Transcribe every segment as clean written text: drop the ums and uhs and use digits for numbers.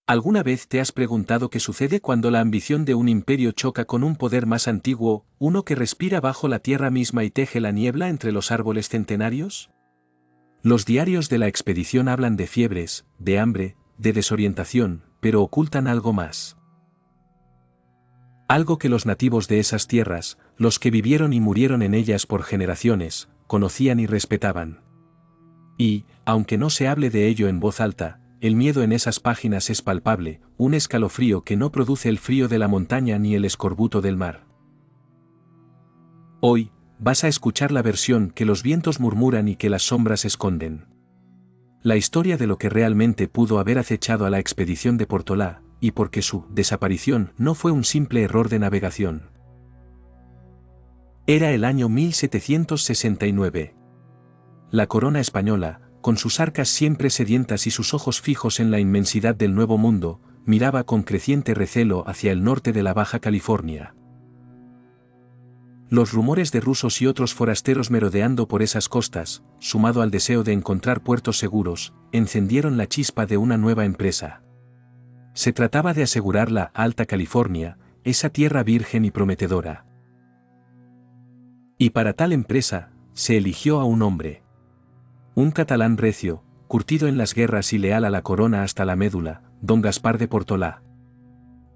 ¿Alguna vez te has preguntado qué sucede cuando la ambición de un imperio choca con un poder más antiguo, uno que respira bajo la tierra misma y teje la niebla entre los árboles centenarios? Los diarios de la expedición hablan de fiebres, de hambre, de desorientación, pero ocultan algo más. Algo que los nativos de esas tierras, los que vivieron y murieron en ellas por generaciones, conocían y respetaban. Y, aunque no se hable de ello en voz alta, el miedo en esas páginas es palpable, un escalofrío que no produce el frío de la montaña ni el escorbuto del mar. Hoy, vas a escuchar la versión que los vientos murmuran y que las sombras esconden. La historia de lo que realmente pudo haber acechado a la expedición de Portolá, y porque su desaparición no fue un simple error de navegación. Era el año 1769. La corona española, con sus arcas siempre sedientas y sus ojos fijos en la inmensidad del Nuevo Mundo, miraba con creciente recelo hacia el norte de la Baja California. Los rumores de rusos y otros forasteros merodeando por esas costas, sumado al deseo de encontrar puertos seguros, encendieron la chispa de una nueva empresa. Se trataba de asegurar la Alta California, esa tierra virgen y prometedora. Y para tal empresa, se eligió a un hombre. Un catalán recio, curtido en las guerras y leal a la corona hasta la médula, don Gaspar de Portolá.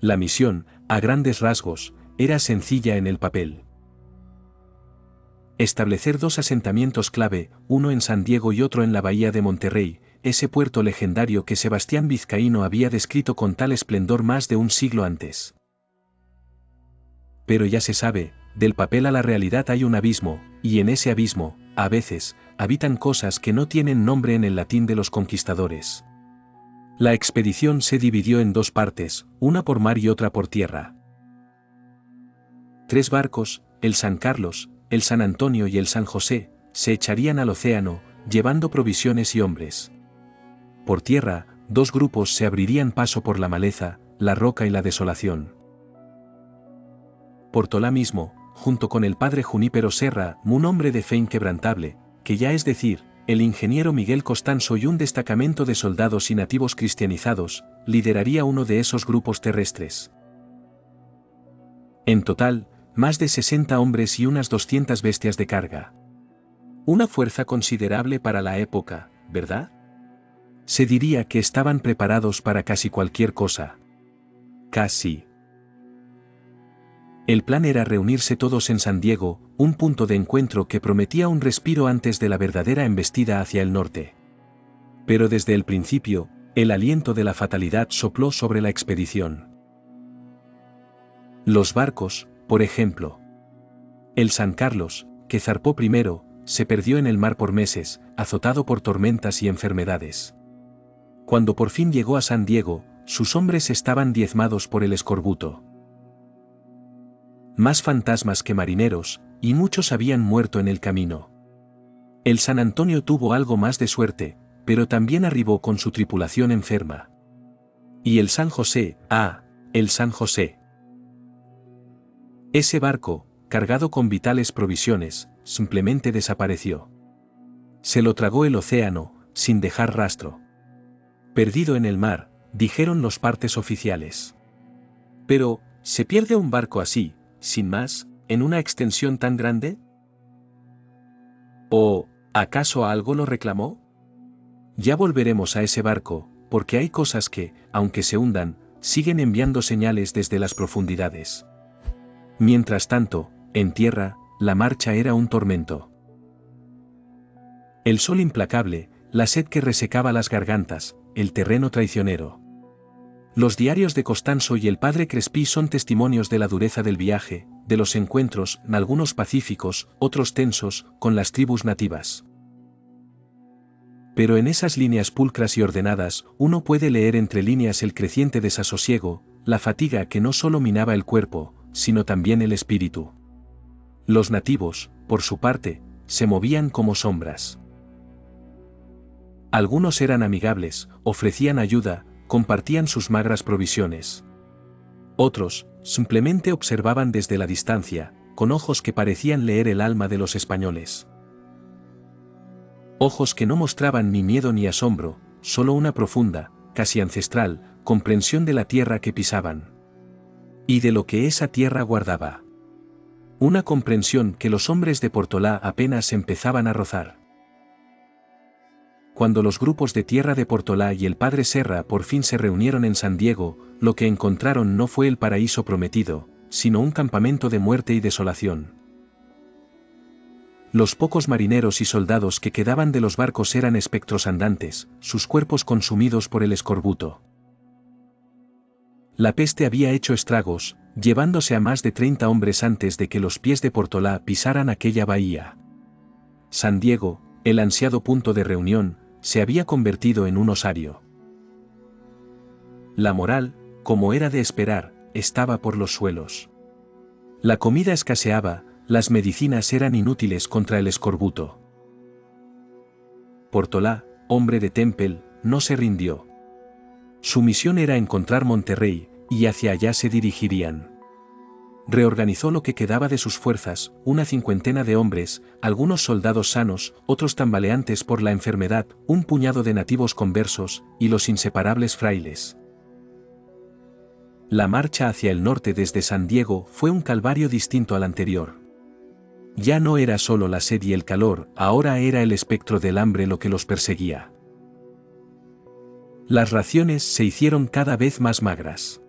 La misión, a grandes rasgos, era sencilla en el papel. Establecer dos asentamientos clave, uno en San Diego y otro en la bahía de Monterrey, ese puerto legendario que Sebastián Vizcaíno había descrito con tal esplendor más de un siglo antes. Pero ya se sabe, del papel a la realidad hay un abismo, y en ese abismo, a veces, habitan cosas que no tienen nombre en el latín de los conquistadores. La expedición se dividió en dos partes, una por mar y otra por tierra. 3 barcos, el San Carlos, el San Antonio y el San José, se echarían al océano, llevando provisiones y hombres. Por tierra, 2 grupos se abrirían paso por la maleza, la roca y la desolación. Portolá mismo, junto con el padre Junípero Serra, un hombre de fe inquebrantable, que ya es decir, el ingeniero Miguel Costanzo y un destacamento de soldados y nativos cristianizados, lideraría uno de esos grupos terrestres. En total, más de 60 hombres y unas 200 bestias de carga. Una fuerza considerable para la época, ¿verdad? Se diría que estaban preparados para casi cualquier cosa. Casi. El plan era reunirse todos en San Diego, un punto de encuentro que prometía un respiro antes de la verdadera embestida hacia el norte. Pero desde el principio, el aliento de la fatalidad sopló sobre la expedición. Los barcos, por ejemplo. El San Carlos, que zarpó primero, se perdió en el mar por meses, azotado por tormentas y enfermedades. Cuando por fin llegó a San Diego, sus hombres estaban diezmados por el escorbuto. Más fantasmas que marineros, y muchos habían muerto en el camino. El San Antonio tuvo algo más de suerte, pero también arribó con su tripulación enferma. Y el San José, el San José. Ese barco, cargado con vitales provisiones, simplemente desapareció. Se lo tragó el océano, sin dejar rastro. Perdido en el mar, dijeron los partes oficiales. Pero, ¿se pierde un barco así, sin más, en una extensión tan grande? ¿O, acaso algo lo reclamó? Ya volveremos a ese barco, porque hay cosas que, aunque se hundan, siguen enviando señales desde las profundidades. Mientras tanto, en tierra, la marcha era un tormento. El sol implacable, la sed que resecaba las gargantas, el terreno traicionero. Los diarios de Costanzo y el padre Crespí son testimonios de la dureza del viaje, de los encuentros, algunos pacíficos, otros tensos, con las tribus nativas. Pero en esas líneas pulcras y ordenadas, uno puede leer entre líneas el creciente desasosiego, la fatiga que no solo minaba el cuerpo, sino también el espíritu. Los nativos, por su parte, se movían como sombras. Algunos eran amigables, ofrecían ayuda, compartían sus magras provisiones. Otros, simplemente observaban desde la distancia, con ojos que parecían leer el alma de los españoles. Ojos que no mostraban ni miedo ni asombro, solo una profunda, casi ancestral, comprensión de la tierra que pisaban. Y de lo que esa tierra guardaba. Una comprensión que los hombres de Portolá apenas empezaban a rozar. Cuando los grupos de tierra de Portolá y el padre Serra por fin se reunieron en San Diego, lo que encontraron no fue el paraíso prometido, sino un campamento de muerte y desolación. Los pocos marineros y soldados que quedaban de los barcos eran espectros andantes, sus cuerpos consumidos por el escorbuto. La peste había hecho estragos, llevándose a más de 30 hombres antes de que los pies de Portolá pisaran aquella bahía. San Diego, el ansiado punto de reunión, se había convertido en un osario. La moral, como era de esperar, estaba por los suelos. La comida escaseaba, las medicinas eran inútiles contra el escorbuto. Portolá, hombre de Temple, no se rindió. Su misión era encontrar Monterrey, y hacia allá se dirigirían. Reorganizó lo que quedaba de sus fuerzas, una cincuentena de hombres, algunos soldados sanos, otros tambaleantes por la enfermedad, un puñado de nativos conversos, y los inseparables frailes. La marcha hacia el norte desde San Diego fue un calvario distinto al anterior. Ya no era solo la sed y el calor, ahora era el espectro del hambre lo que los perseguía. Las raciones se hicieron cada vez más magras.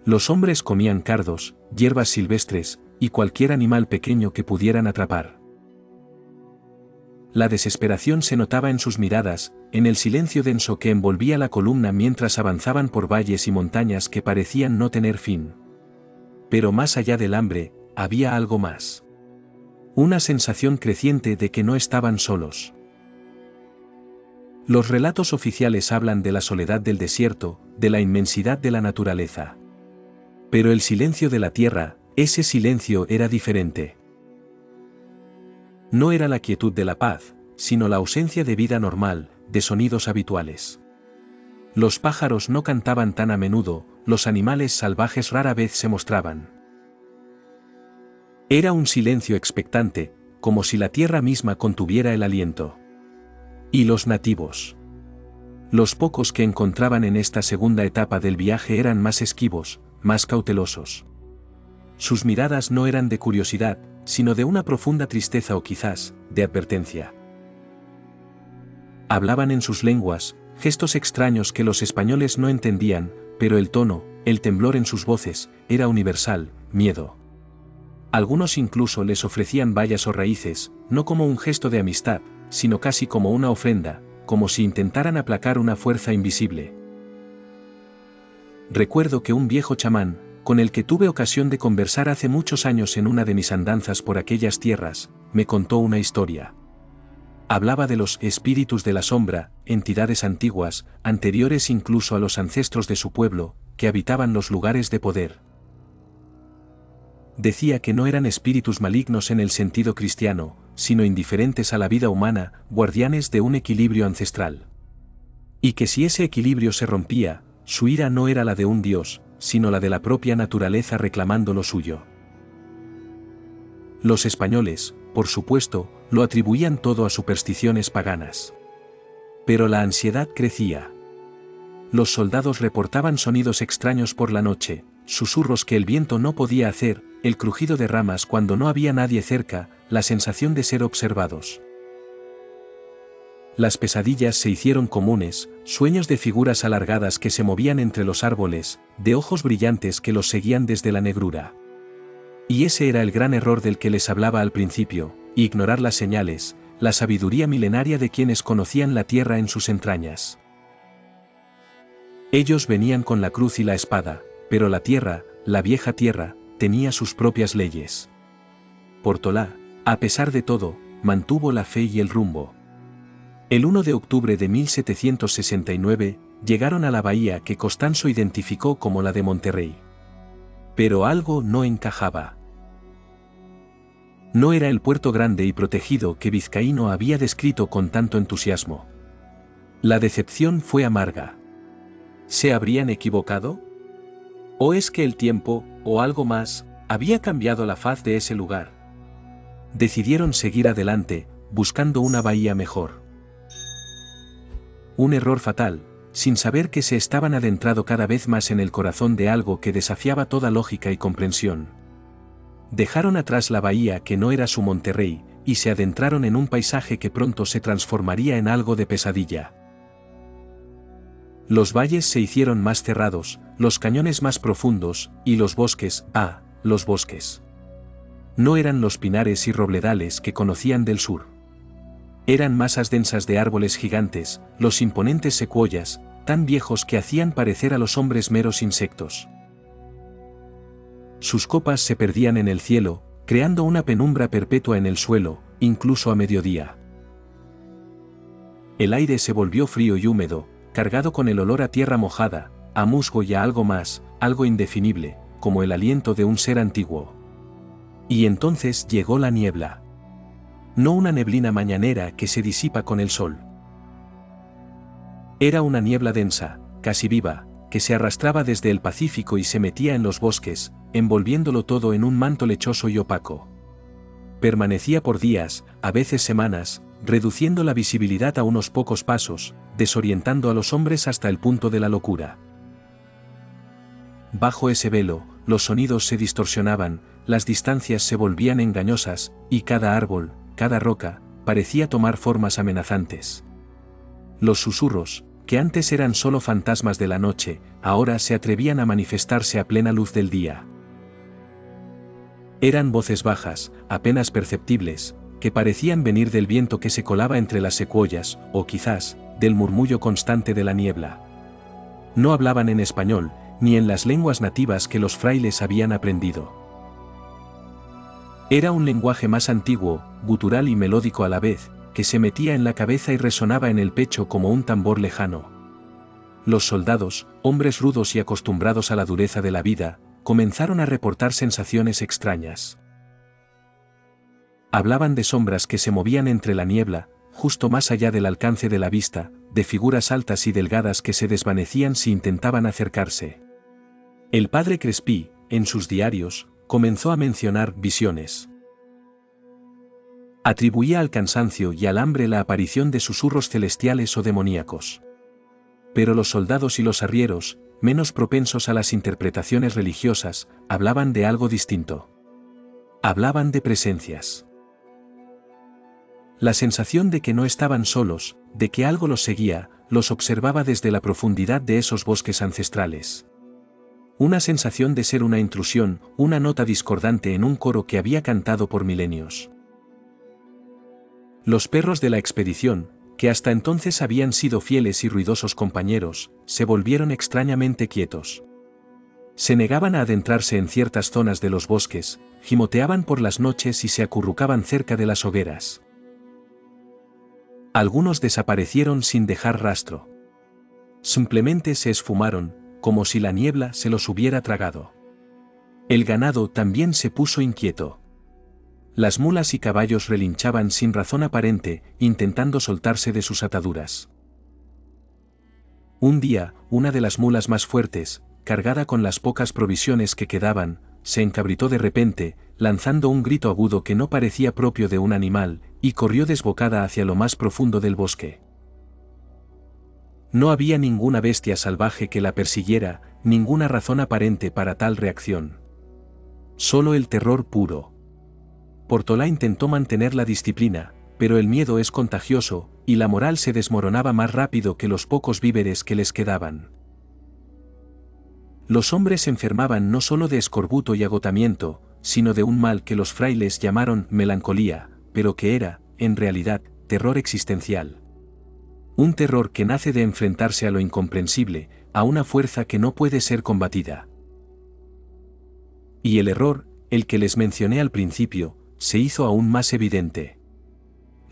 Los hombres comían cardos, hierbas silvestres, y cualquier animal pequeño que pudieran atrapar. La desesperación se notaba en sus miradas, en el silencio denso que envolvía la columna mientras avanzaban por valles y montañas que parecían no tener fin. Pero más allá del hambre, había algo más. Una sensación creciente de que no estaban solos. Los relatos oficiales hablan de la soledad del desierto, de la inmensidad de la naturaleza. Pero el silencio de la tierra, ese silencio era diferente. No era la quietud de la paz, sino la ausencia de vida normal, de sonidos habituales. Los pájaros no cantaban tan a menudo, los animales salvajes rara vez se mostraban. Era un silencio expectante, como si la tierra misma contuviera el aliento. Y los nativos. Los pocos que encontraban en esta segunda etapa del viaje eran más esquivos, más cautelosos. Sus miradas no eran de curiosidad, sino de una profunda tristeza o quizás, de advertencia. Hablaban en sus lenguas, gestos extraños que los españoles no entendían, pero el tono, el temblor en sus voces, era universal, miedo. Algunos incluso les ofrecían bayas o raíces, no como un gesto de amistad, sino casi como una ofrenda, como si intentaran aplacar una fuerza invisible. Recuerdo que un viejo chamán, con el que tuve ocasión de conversar hace muchos años en una de mis andanzas por aquellas tierras, me contó una historia. Hablaba de los espíritus de la sombra, entidades antiguas, anteriores incluso a los ancestros de su pueblo, que habitaban los lugares de poder. Decía que no eran espíritus malignos en el sentido cristiano, sino indiferentes a la vida humana, guardianes de un equilibrio ancestral. Y que si ese equilibrio se rompía, su ira no era la de un dios, sino la de la propia naturaleza reclamando lo suyo. Los españoles, por supuesto, lo atribuían todo a supersticiones paganas. Pero la ansiedad crecía. Los soldados reportaban sonidos extraños por la noche, susurros que el viento no podía hacer, el crujido de ramas cuando no había nadie cerca, la sensación de ser observados. Las pesadillas se hicieron comunes, sueños de figuras alargadas que se movían entre los árboles, de ojos brillantes que los seguían desde la negrura. Y ese era el gran error del que les hablaba al principio, ignorar las señales, la sabiduría milenaria de quienes conocían la tierra en sus entrañas. Ellos venían con la cruz y la espada, pero la tierra, la vieja tierra, tenía sus propias leyes. Portolá, a pesar de todo, mantuvo la fe y el rumbo. El 1 de octubre de 1769, llegaron a la bahía que Costanzo identificó como la de Monterrey. Pero algo no encajaba. No era el puerto grande y protegido que Vizcaíno había descrito con tanto entusiasmo. La decepción fue amarga. ¿Se habrían equivocado? ¿O es que el tiempo, o algo más, había cambiado la faz de ese lugar? Decidieron seguir adelante, buscando una bahía mejor. Un error fatal, sin saber que se estaban adentrando cada vez más en el corazón de algo que desafiaba toda lógica y comprensión. Dejaron atrás la bahía que no era su Monterrey, y se adentraron en un paisaje que pronto se transformaría en algo de pesadilla. Los valles se hicieron más cerrados, los cañones más profundos, y los bosques, los bosques. No eran los pinares y robledales que conocían del sur. Eran masas densas de árboles gigantes, los imponentes secuoyas, tan viejos que hacían parecer a los hombres meros insectos. Sus copas se perdían en el cielo, creando una penumbra perpetua en el suelo, incluso a mediodía. El aire se volvió frío y húmedo, cargado con el olor a tierra mojada, a musgo y a algo más, algo indefinible, como el aliento de un ser antiguo. Y entonces llegó la niebla. No una neblina mañanera que se disipa con el sol. Era una niebla densa, casi viva, que se arrastraba desde el Pacífico y se metía en los bosques, envolviéndolo todo en un manto lechoso y opaco. Permanecía por días, a veces semanas, reduciendo la visibilidad a unos pocos pasos, desorientando a los hombres hasta el punto de la locura. Bajo ese velo, los sonidos se distorsionaban, las distancias se volvían engañosas, y cada árbol, cada roca, parecía tomar formas amenazantes. Los susurros, que antes eran solo fantasmas de la noche, ahora se atrevían a manifestarse a plena luz del día. Eran voces bajas, apenas perceptibles, que parecían venir del viento que se colaba entre las secuoyas, o quizás, del murmullo constante de la niebla. No hablaban en español, ni en las lenguas nativas que los frailes habían aprendido. Era un lenguaje más antiguo, gutural y melódico a la vez, que se metía en la cabeza y resonaba en el pecho como un tambor lejano. Los soldados, hombres rudos y acostumbrados a la dureza de la vida, comenzaron a reportar sensaciones extrañas. Hablaban de sombras que se movían entre la niebla, justo más allá del alcance de la vista, de figuras altas y delgadas que se desvanecían si intentaban acercarse. El padre Crespí, en sus diarios, comenzó a mencionar visiones. Atribuía al cansancio y al hambre la aparición de susurros celestiales o demoníacos. Pero los soldados y los arrieros, menos propensos a las interpretaciones religiosas, hablaban de algo distinto. Hablaban de presencias. La sensación de que no estaban solos, de que algo los seguía, los observaba desde la profundidad de esos bosques ancestrales. Una sensación de ser una intrusión, una nota discordante en un coro que había cantado por milenios. Los perros de la expedición, que hasta entonces habían sido fieles y ruidosos compañeros, se volvieron extrañamente quietos. Se negaban a adentrarse en ciertas zonas de los bosques, gimoteaban por las noches y se acurrucaban cerca de las hogueras. Algunos desaparecieron sin dejar rastro. Simplemente se esfumaron, como si la niebla se los hubiera tragado. El ganado también se puso inquieto. Las mulas y caballos relinchaban sin razón aparente, intentando soltarse de sus ataduras. Un día, una de las mulas más fuertes, cargada con las pocas provisiones que quedaban, se encabritó de repente, lanzando un grito agudo que no parecía propio de un animal, y corrió desbocada hacia lo más profundo del bosque. No había ninguna bestia salvaje que la persiguiera, ninguna razón aparente para tal reacción. Solo el terror puro. Portola intentó mantener la disciplina, pero el miedo es contagioso, y la moral se desmoronaba más rápido que los pocos víveres que les quedaban. Los hombres se enfermaban no solo de escorbuto y agotamiento, sino de un mal que los frailes llamaron melancolía, pero que era, en realidad, terror existencial. Un terror que nace de enfrentarse a lo incomprensible, a una fuerza que no puede ser combatida. Y el error, el que les mencioné al principio, se hizo aún más evidente.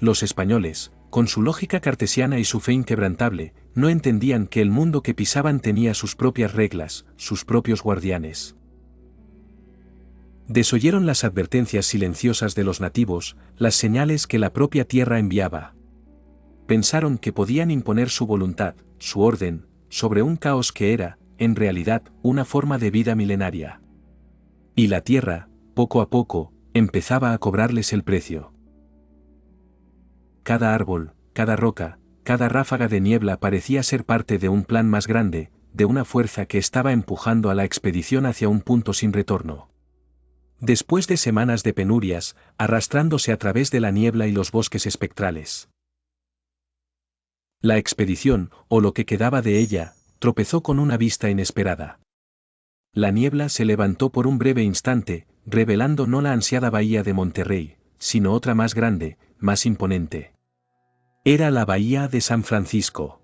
Los españoles, con su lógica cartesiana y su fe inquebrantable, no entendían que el mundo que pisaban tenía sus propias reglas, sus propios guardianes. Desoyeron las advertencias silenciosas de los nativos, las señales que la propia tierra enviaba. Pensaron que podían imponer su voluntad, su orden, sobre un caos que era, en realidad, una forma de vida milenaria. Y la tierra, poco a poco, empezaba a cobrarles el precio. Cada árbol, cada roca, cada ráfaga de niebla parecía ser parte de un plan más grande, de una fuerza que estaba empujando a la expedición hacia un punto sin retorno. Después de semanas de penurias, arrastrándose a través de la niebla y los bosques espectrales, la expedición, o lo que quedaba de ella, tropezó con una vista inesperada. La niebla se levantó por un breve instante, revelando no la ansiada bahía de Monterrey, sino otra más grande, más imponente. Era la bahía de San Francisco.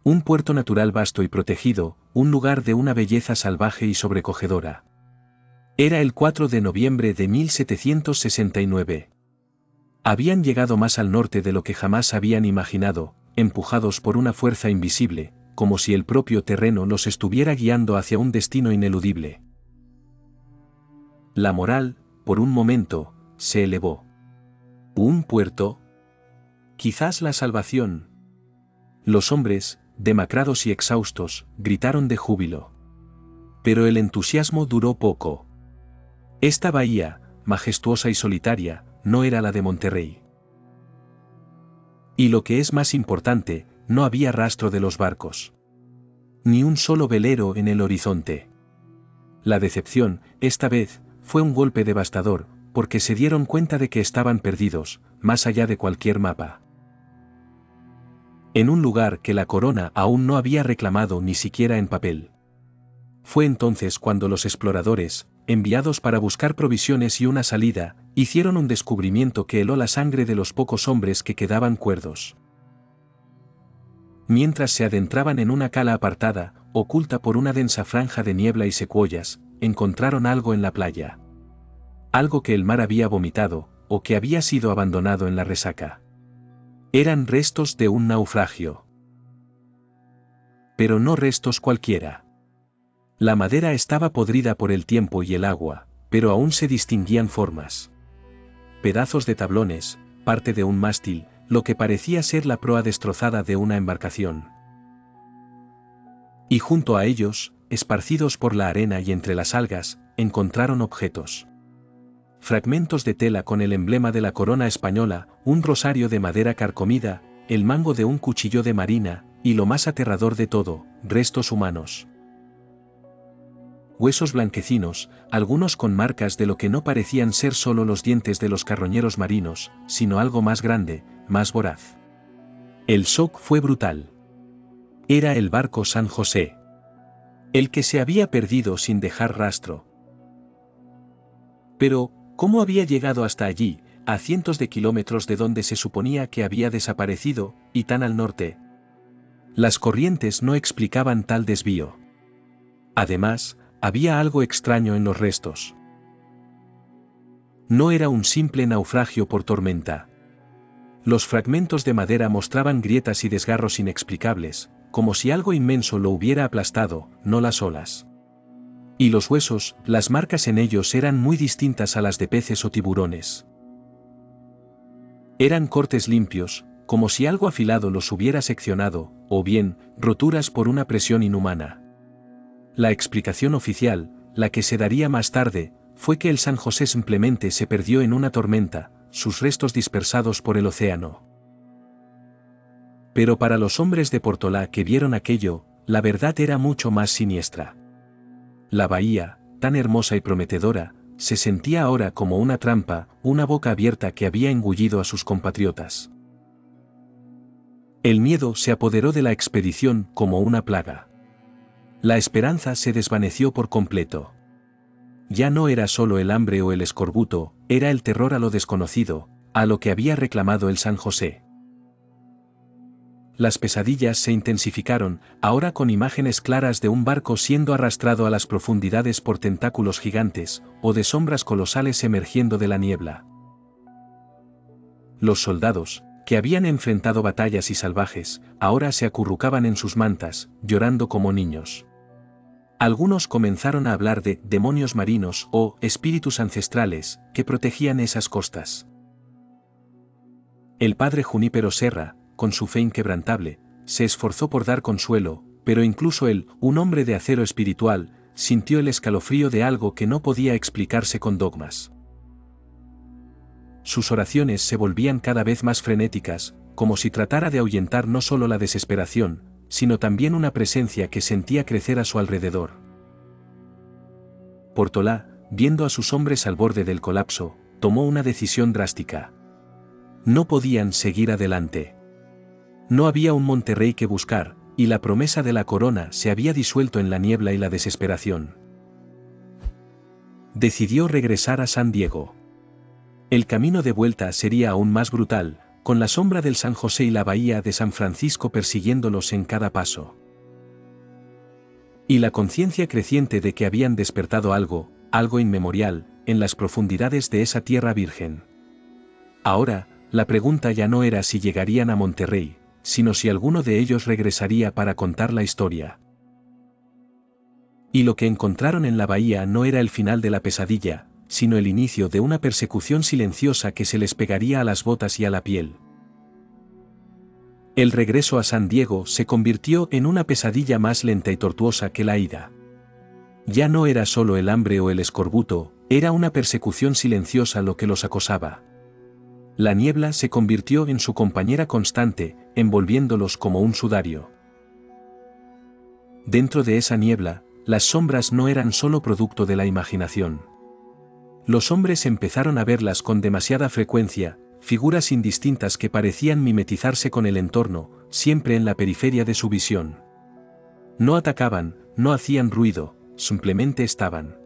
Un puerto natural vasto y protegido, un lugar de una belleza salvaje y sobrecogedora. Era el 4 de noviembre de 1769. Habían llegado más al norte de lo que jamás habían imaginado, empujados por una fuerza invisible, como si el propio terreno los estuviera guiando hacia un destino ineludible. La moral, por un momento, se elevó. ¿Un puerto? Quizás la salvación. Los hombres, demacrados y exhaustos, gritaron de júbilo. Pero el entusiasmo duró poco. Esta bahía, majestuosa y solitaria, no era la de Monterrey. Y lo que es más importante, no había rastro de los barcos. Ni un solo velero en el horizonte. La decepción, esta vez, fue un golpe devastador, porque se dieron cuenta de que estaban perdidos, más allá de cualquier mapa. En un lugar que la corona aún no había reclamado ni siquiera en papel. Fue entonces cuando los exploradores, enviados para buscar provisiones y una salida, hicieron un descubrimiento que heló la sangre de los pocos hombres que quedaban cuerdos. Mientras se adentraban en una cala apartada, oculta por una densa franja de niebla y secuoyas, encontraron algo en la playa. Algo que el mar había vomitado, o que había sido abandonado en la resaca. Eran restos de un naufragio. Pero no restos cualquiera. La madera estaba podrida por el tiempo y el agua, pero aún se distinguían formas. Pedazos de tablones, parte de un mástil, lo que parecía ser la proa destrozada de una embarcación. Y junto a ellos, esparcidos por la arena y entre las algas, encontraron objetos. Fragmentos de tela con el emblema de la corona española, un rosario de madera carcomida, el mango de un cuchillo de marina, y lo más aterrador de todo, restos humanos. Huesos blanquecinos, algunos con marcas de lo que no parecían ser solo los dientes de los carroñeros marinos, sino algo más grande, más voraz. El shock fue brutal. Era el barco San José. El que se había perdido sin dejar rastro. Pero, ¿cómo había llegado hasta allí, a cientos de kilómetros de donde se suponía que había desaparecido, y tan al norte? Las corrientes no explicaban tal desvío. Además, había algo extraño en los restos. No era un simple naufragio por tormenta. Los fragmentos de madera mostraban grietas y desgarros inexplicables, como si algo inmenso lo hubiera aplastado, no las olas. Y los huesos, las marcas en ellos eran muy distintas a las de peces o tiburones. Eran cortes limpios, como si algo afilado los hubiera seccionado, o bien, roturas por una presión inhumana. La explicación oficial, la que se daría más tarde, fue que el San José simplemente se perdió en una tormenta, sus restos dispersados por el océano. Pero para los hombres de Portolá que vieron aquello, la verdad era mucho más siniestra. La bahía, tan hermosa y prometedora, se sentía ahora como una trampa, una boca abierta que había engullido a sus compatriotas. El miedo se apoderó de la expedición como una plaga. La esperanza se desvaneció por completo. Ya no era solo el hambre o el escorbuto, era el terror a lo desconocido, a lo que había reclamado el San José. Las pesadillas se intensificaron, ahora con imágenes claras de un barco siendo arrastrado a las profundidades por tentáculos gigantes, o de sombras colosales emergiendo de la niebla. Los soldados, que habían enfrentado batallas y salvajes, ahora se acurrucaban en sus mantas, llorando como niños. Algunos comenzaron a hablar de demonios marinos o espíritus ancestrales que protegían esas costas. El padre Junípero Serra, con su fe inquebrantable, se esforzó por dar consuelo, pero incluso él, un hombre de acero espiritual, sintió el escalofrío de algo que no podía explicarse con dogmas. sus oraciones se volvían cada vez más frenéticas, como si tratara de ahuyentar no solo la desesperación, sino también una presencia que sentía crecer a su alrededor. Portola, viendo a sus hombres al borde del colapso, tomó una decisión drástica. No podían seguir adelante. No había un Monterrey que buscar, y la promesa de la corona se había disuelto en la niebla y la desesperación. Decidió regresar a San Diego. El camino de vuelta sería aún más brutal, con la sombra del San José y la bahía de San Francisco persiguiéndolos en cada paso. Y la conciencia creciente de que habían despertado algo inmemorial, en las profundidades de esa tierra virgen. Ahora, la pregunta ya no era si llegarían a Monterrey, sino si alguno de ellos regresaría para contar la historia. Y lo que encontraron en la bahía no era el final de la pesadilla, sino el inicio de una persecución silenciosa que se les pegaría a las botas y a la piel. El regreso a San Diego se convirtió en una pesadilla más lenta y tortuosa que la ida. Ya no era solo el hambre o el escorbuto, era una persecución silenciosa lo que los acosaba. La niebla se convirtió en su compañera constante, envolviéndolos como un sudario. Dentro de esa niebla, las sombras no eran solo producto de la imaginación. Los hombres empezaron a verlas con demasiada frecuencia, figuras indistintas que parecían mimetizarse con el entorno, siempre en la periferia de su visión. No atacaban, no hacían ruido, simplemente estaban.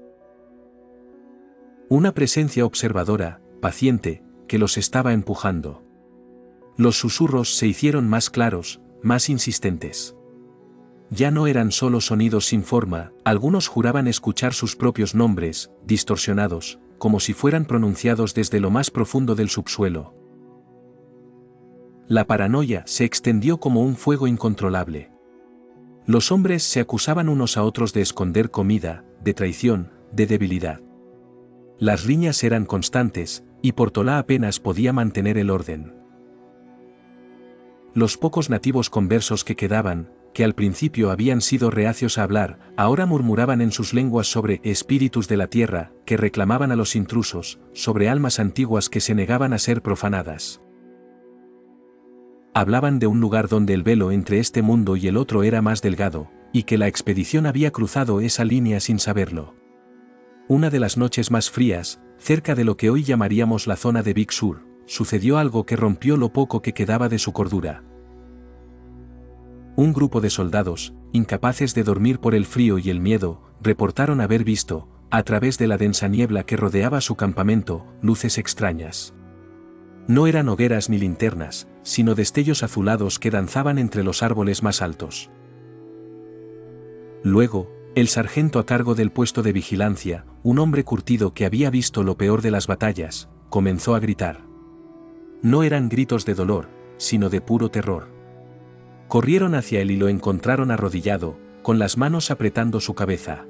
Una presencia observadora, paciente, que los estaba empujando. Los susurros se hicieron más claros, más insistentes. Ya no eran solo sonidos sin forma, algunos juraban escuchar sus propios nombres, distorsionados, como si fueran pronunciados desde lo más profundo del subsuelo. La paranoia se extendió como un fuego incontrolable. Los hombres se acusaban unos a otros de esconder comida, de traición, de debilidad. Las riñas eran constantes, y Portola apenas podía mantener el orden. Los pocos nativos conversos que quedaban, que al principio habían sido reacios a hablar, ahora murmuraban en sus lenguas sobre espíritus de la tierra, que reclamaban a los intrusos, sobre almas antiguas que se negaban a ser profanadas. Hablaban de un lugar donde el velo entre este mundo y el otro era más delgado, y que la expedición había cruzado esa línea sin saberlo. Una de las noches más frías, cerca de lo que hoy llamaríamos la zona de Big Sur, sucedió algo que rompió lo poco que quedaba de su cordura. Un grupo de soldados, incapaces de dormir por el frío y el miedo, reportaron haber visto, a través de la densa niebla que rodeaba su campamento, luces extrañas. No eran hogueras ni linternas, sino destellos azulados que danzaban entre los árboles más altos. Luego, el sargento a cargo del puesto de vigilancia, un hombre curtido que había visto lo peor de las batallas, comenzó a gritar. No eran gritos de dolor, sino de puro terror. Corrieron hacia él y lo encontraron arrodillado, con las manos apretando su cabeza.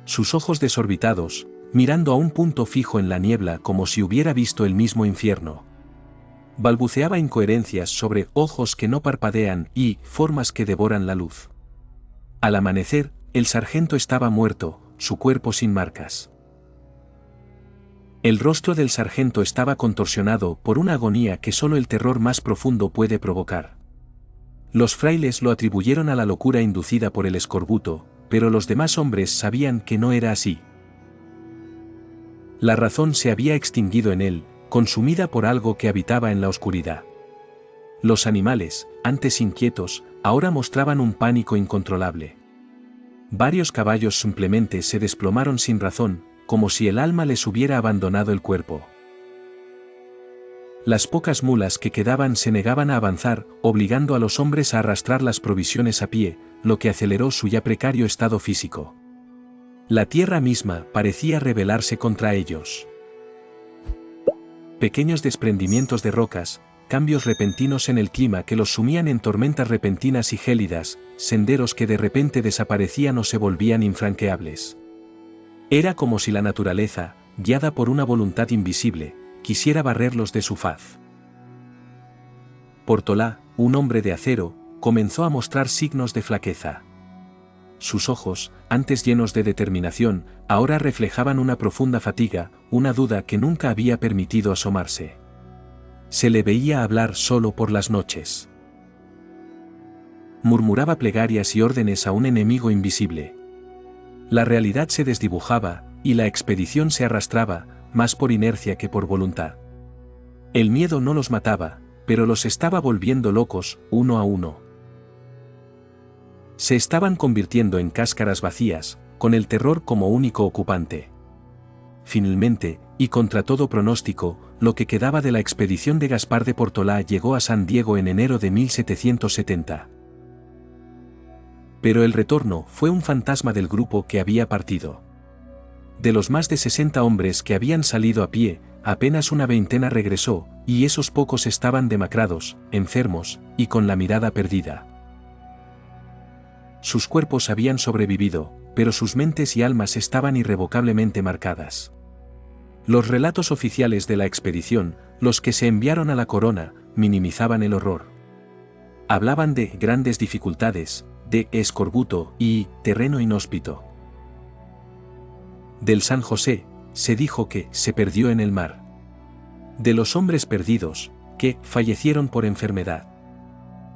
Sus ojos desorbitados, mirando a un punto fijo en la niebla como si hubiera visto el mismo infierno. Balbuceaba incoherencias sobre ojos que no parpadean y formas que devoran la luz. Al amanecer, el sargento estaba muerto, su cuerpo sin marcas. El rostro del sargento estaba contorsionado por una agonía que solo el terror más profundo puede provocar. Los frailes lo atribuyeron a la locura inducida por el escorbuto, pero los demás hombres sabían que no era así. La razón se había extinguido en él, consumida por algo que habitaba en la oscuridad. Los animales, antes inquietos, ahora mostraban un pánico incontrolable. Varios caballos simplemente se desplomaron sin razón, como si el alma les hubiera abandonado el cuerpo. Las pocas mulas que quedaban se negaban a avanzar, obligando a los hombres a arrastrar las provisiones a pie, lo que aceleró su ya precario estado físico. La tierra misma parecía rebelarse contra ellos. Pequeños desprendimientos de rocas, cambios repentinos en el clima que los sumían en tormentas repentinas y gélidas, senderos que de repente desaparecían o se volvían infranqueables. Era como si la naturaleza, guiada por una voluntad invisible, quisiera barrerlos de su faz. Portola, un hombre de acero, comenzó a mostrar signos de flaqueza. sus ojos, antes llenos de determinación, ahora reflejaban una profunda fatiga, una duda que nunca había permitido asomarse. Se le veía hablar solo por las noches. Murmuraba plegarias y órdenes a un enemigo invisible. La realidad se desdibujaba, y la expedición se arrastraba, más por inercia que por voluntad. El miedo no los mataba, pero los estaba volviendo locos, uno a uno. Se estaban convirtiendo en cáscaras vacías, con el terror como único ocupante. Finalmente, y contra todo pronóstico, lo que quedaba de la expedición de Gaspar de Portolá llegó a San Diego en enero de 1770. Pero el retorno fue un fantasma del grupo que había partido. De los más de 60 hombres que habían salido a pie, apenas una veintena regresó, y esos pocos estaban demacrados, enfermos, y con la mirada perdida. Sus cuerpos habían sobrevivido, pero sus mentes y almas estaban irrevocablemente marcadas. Los relatos oficiales de la expedición, los que se enviaron a la corona, minimizaban el horror. Hablaban de grandes dificultades, de escorbuto y terreno inhóspito. Del San José, se dijo que se perdió en el mar. De los hombres perdidos, que fallecieron por enfermedad.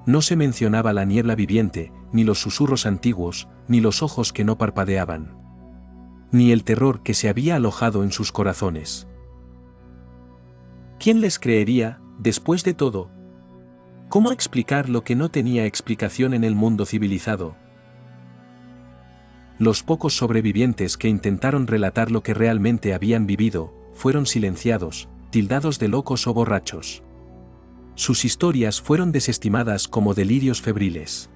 No se mencionaba la niebla viviente, ni los susurros antiguos, ni los ojos que no parpadeaban. Ni el terror que se había alojado en sus corazones. ¿Quién les creería, después de todo? ¿Cómo explicar lo que no tenía explicación en el mundo civilizado? Los pocos sobrevivientes que intentaron relatar lo que realmente habían vivido, fueron silenciados, tildados de locos o borrachos. Sus historias fueron desestimadas como delirios febriles.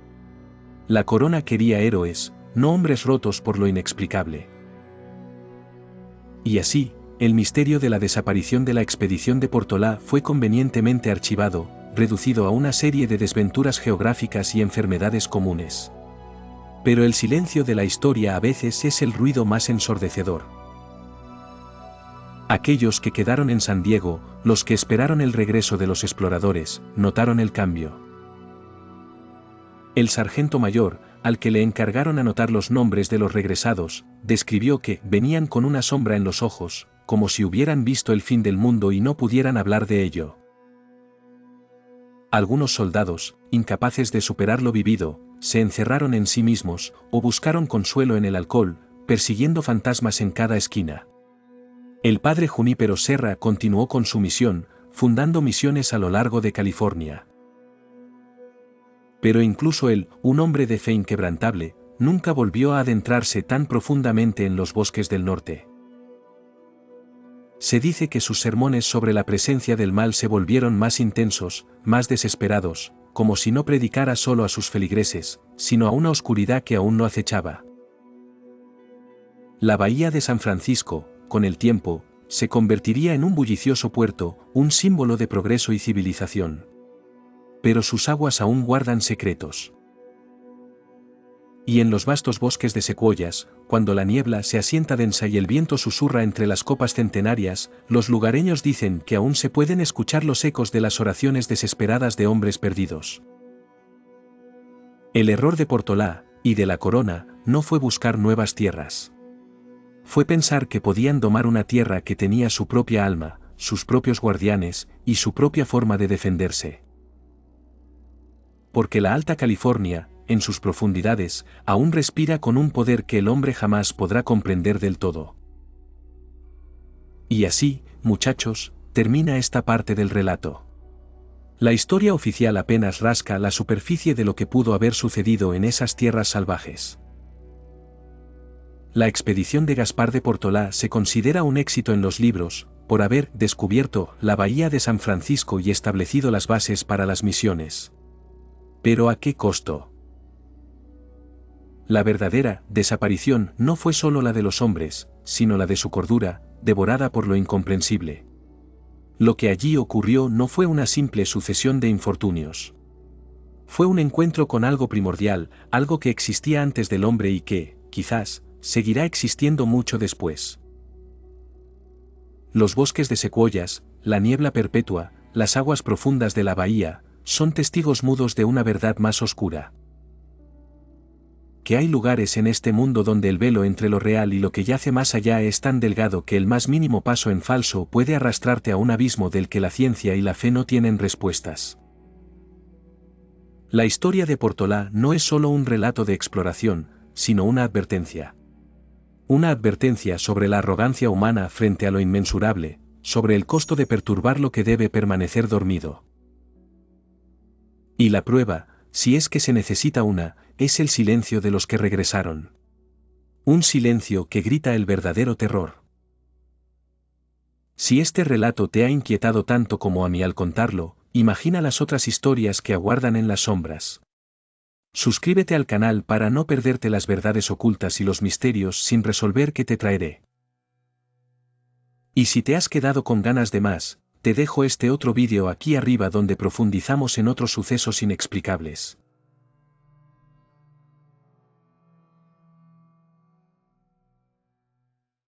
La corona quería héroes, no hombres rotos por lo inexplicable. Y así, el misterio de la desaparición de la expedición de Portolá fue convenientemente archivado, reducido a una serie de desventuras geográficas y enfermedades comunes. Pero el silencio de la historia a veces es el ruido más ensordecedor. Aquellos que quedaron en San Diego, los que esperaron el regreso de los exploradores, notaron el cambio. El sargento mayor, al que le encargaron anotar los nombres de los regresados, describió que venían con una sombra en los ojos, como si hubieran visto el fin del mundo y no pudieran hablar de ello. Algunos soldados, incapaces de superar lo vivido, se encerraron en sí mismos, o buscaron consuelo en el alcohol, persiguiendo fantasmas en cada esquina. El padre Junípero Serra continuó con su misión, fundando misiones a lo largo de California. Pero incluso él, un hombre de fe inquebrantable, nunca volvió a adentrarse tan profundamente en los bosques del norte. Se dice que sus sermones sobre la presencia del mal se volvieron más intensos, más desesperados, como si no predicara solo a sus feligreses, sino a una oscuridad que aún no acechaba. La bahía de San Francisco, con el tiempo, se convertiría en un bullicioso puerto, un símbolo de progreso y civilización. Pero sus aguas aún guardan secretos. Y en los vastos bosques de secuoyas, cuando la niebla se asienta densa y el viento susurra entre las copas centenarias, los lugareños dicen que aún se pueden escuchar los ecos de las oraciones desesperadas de hombres perdidos. El error de Portolá, y de la corona, no fue buscar nuevas tierras. Fue pensar que podían domar una tierra que tenía su propia alma, sus propios guardianes, y su propia forma de defenderse. Porque la Alta California, en sus profundidades, aún respira con un poder que el hombre jamás podrá comprender del todo. Y así, muchachos, termina esta parte del relato. La historia oficial apenas rasca la superficie de lo que pudo haber sucedido en esas tierras salvajes. La expedición de Gaspar de Portolá se considera un éxito en los libros, por haber descubierto la bahía de San Francisco y establecido las bases para las misiones. ¿Pero a qué costo? La verdadera desaparición no fue solo la de los hombres, sino la de su cordura, devorada por lo incomprensible. Lo que allí ocurrió no fue una simple sucesión de infortunios. Fue un encuentro con algo primordial, algo que existía antes del hombre y que, quizás, seguirá existiendo mucho después. Los bosques de secuoyas, la niebla perpetua, las aguas profundas de la bahía, son testigos mudos de una verdad más oscura. que hay lugares en este mundo donde el velo entre lo real y lo que yace más allá es tan delgado que el más mínimo paso en falso puede arrastrarte a un abismo del que la ciencia y la fe no tienen respuestas. La historia de Portola no es solo un relato de exploración, sino una advertencia. Una advertencia sobre la arrogancia humana frente a lo inmensurable, sobre el costo de perturbar lo que debe permanecer dormido. Y la prueba, si es que se necesita una, es el silencio de los que regresaron. Un silencio que grita el verdadero terror. Si este relato te ha inquietado tanto como a mí al contarlo, imagina las otras historias que aguardan en las sombras. Suscríbete al canal para no perderte las verdades ocultas y los misterios sin resolver que te traeré. Y si te has quedado con ganas de más, te dejo este otro vídeo aquí arriba donde profundizamos en otros sucesos inexplicables.